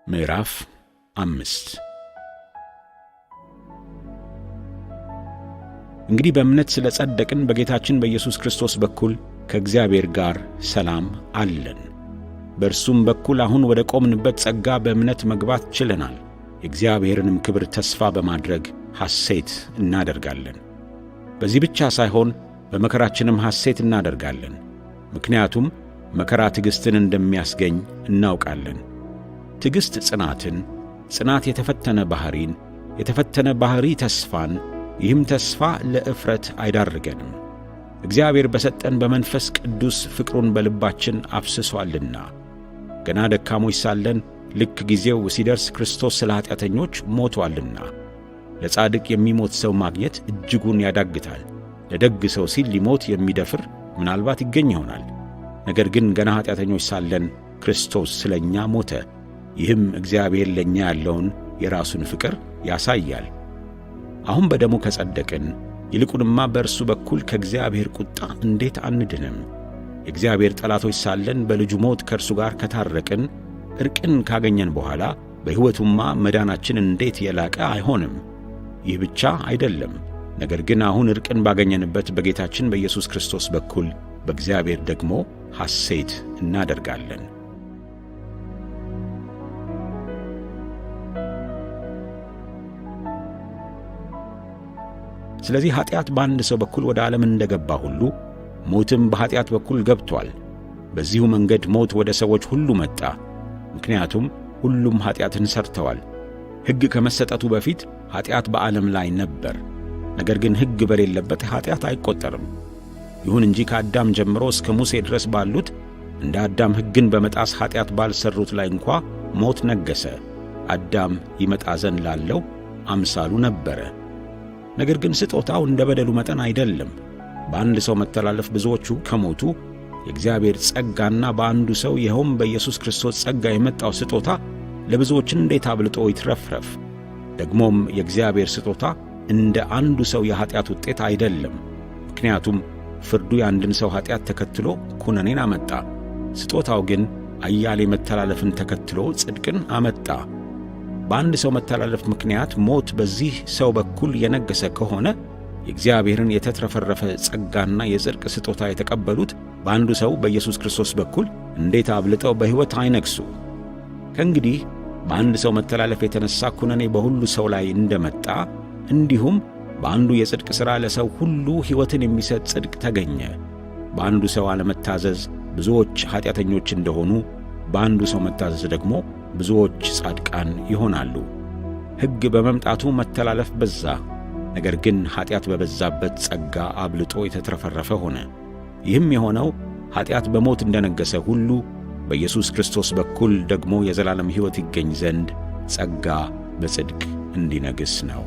ምዕራፍ 5 እንግዲህ በእምነት ስለ ጸደቅን በጌታችን በኢየሱስ ክርስቶስ በኩል ከእግዚአብሔር ጋር ሰላም አለን። በእርሱም በኩል አሁን ወደ ቆምንበት ጸጋ በእምነት መግባት ችለናል። የእግዚአብሔርንም ክብር ተስፋ በማድረግ ሐሴት እናደርጋለን። በዚህ ብቻ ሳይሆን በመከራችንም ሐሴት እናደርጋለን። ምክንያቱም መከራ ትዕግሥትን እንደሚያስገኝ እናውቃለን። ትዕግሥት ጽናትን፣ ጽናት የተፈተነ ባሕሪን፣ የተፈተነ ባሕሪ ተስፋን፣ ይህም ተስፋ ለእፍረት አይዳርገንም። እግዚአብሔር በሰጠን በመንፈስ ቅዱስ ፍቅሩን በልባችን አፍስሶአልና። ገና ደካሞች ሳለን ልክ ጊዜው ሲደርስ ክርስቶስ ስለ ኀጢአተኞች ሞቶአልና። ለጻድቅ የሚሞት ሰው ማግኘት እጅጉን ያዳግታል። ለደግ ሰው ሲል ሊሞት የሚደፍር ምናልባት ይገኝ ይሆናል። ነገር ግን ገና ኀጢአተኞች ሳለን ክርስቶስ ስለ እኛ ሞተ። ይህም እግዚአብሔር ለእኛ ያለውን የራሱን ፍቅር ያሳያል። አሁን በደሙ ከጸደቅን ይልቁንማ በእርሱ በኩል ከእግዚአብሔር ቁጣ እንዴት አንድንም? የእግዚአብሔር ጠላቶች ሳለን በልጁ ሞት ከእርሱ ጋር ከታረቅን፣ ዕርቅን ካገኘን በኋላ በሕይወቱማ መዳናችን እንዴት የላቀ አይሆንም! ይህ ብቻ አይደለም፣ ነገር ግን አሁን ዕርቅን ባገኘንበት በጌታችን በኢየሱስ ክርስቶስ በኩል በእግዚአብሔር ደግሞ ሐሴት እናደርጋለን። ስለዚህ ኀጢአት በአንድ ሰው በኩል ወደ ዓለም እንደገባ ሁሉ ሞትም በኀጢአት በኩል ገብቶአል። በዚሁ መንገድ ሞት ወደ ሰዎች ሁሉ መጣ፣ ምክንያቱም ሁሉም ኀጢአትን ሠርተዋል። ሕግ ከመሰጠቱ በፊት ኀጢአት በዓለም ላይ ነበር። ነገር ግን ሕግ በሌለበት ኀጢአት አይቈጠርም። ይሁን እንጂ ከአዳም ጀምሮ እስከ ሙሴ ድረስ ባሉት እንደ አዳም ሕግን በመጣስ ኀጢአት ባልሠሩት ላይ እንኳ ሞት ነገሠ። አዳም ይመጣ ዘንድ ላለው አምሳሉ ነበረ። ነገር ግን ስጦታው እንደ በደሉ መጠን አይደለም። በአንድ ሰው መተላለፍ ብዙዎቹ ከሞቱ የእግዚአብሔር ጸጋና በአንዱ ሰው ይኸውም በኢየሱስ ክርስቶስ ጸጋ የመጣው ስጦታ ለብዙዎች እንዴት አብልጦ ይትረፍረፍ! ደግሞም የእግዚአብሔር ስጦታ እንደ አንዱ ሰው የኀጢአት ውጤት አይደለም። ምክንያቱም ፍርዱ የአንድን ሰው ኀጢአት ተከትሎ ኩነኔን አመጣ። ስጦታው ግን አያሌ መተላለፍን ተከትሎ ጽድቅን አመጣ። በአንድ ሰው መተላለፍ ምክንያት ሞት በዚህ ሰው በኩል የነገሠ ከሆነ የእግዚአብሔርን የተትረፈረፈ ጸጋና የጽድቅ ስጦታ የተቀበሉት በአንዱ ሰው በኢየሱስ ክርስቶስ በኩል እንዴት አብልጠው በሕይወት አይነግሡ! ከእንግዲህ በአንድ ሰው መተላለፍ የተነሣ ኩነኔ በሁሉ ሰው ላይ እንደመጣ እንዲሁም በአንዱ የጽድቅ ሥራ ለሰው ሁሉ ሕይወትን የሚሰጥ ጽድቅ ተገኘ። በአንዱ ሰው አለመታዘዝ ብዙዎች ኀጢአተኞች እንደሆኑ በአንዱ ሰው መታዘዝ ደግሞ ብዙዎች ጻድቃን ይሆናሉ። ሕግ በመምጣቱ መተላለፍ በዛ፣ ነገር ግን ኀጢአት በበዛበት ጸጋ አብልጦ የተትረፈረፈ ሆነ። ይህም የሆነው ኀጢአት በሞት እንደነገሠ ሁሉ በኢየሱስ ክርስቶስ በኩል ደግሞ የዘላለም ሕይወት ይገኝ ዘንድ ጸጋ በጽድቅ እንዲነግሥ ነው።